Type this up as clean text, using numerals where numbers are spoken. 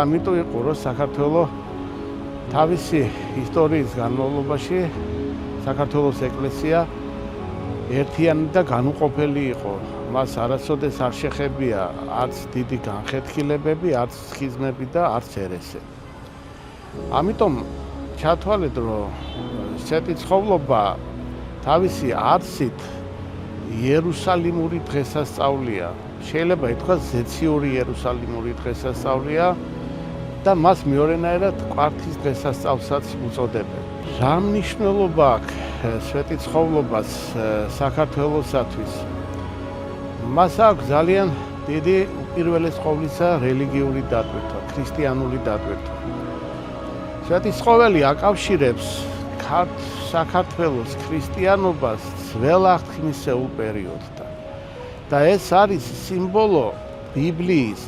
ამიტომ იყო რომ საქართველოს თავისი ისტორიის განმავლობაში საქართველოს ეკლესია ერთიანი და განუყოფელი იყო. მას არასოდეს არ შეხებია არც დიდი განხეთქილებები, არც სქიზმები და არც ერესები. ამიტომ ჩათვალეთ, რომ სვეტიცხოვლობა თავისი არსით იერუსალიმური დღესასწაულია. შეიძლება ითქვას ზეციური იერუსალიმური დღესასწაულია და მას მეორენაირად კვართის დღესასწაულსაც უწოდებენ. რა მნიშვნელობა აქვს სვეტიცხოვლობას საქართველოსათვის? მას აქვს ძალიან დიდი უპირველეს ყოვლისა რელიგიური დატვირთვა, ქრისტიანული დატვირთვა. სვეტიცხოველი აკავშირებს საქართველოს ქრისტიანობას ძველ აღთქმისეულ პერიოდთან. და ეს არის სიმბოლო ბიბლიის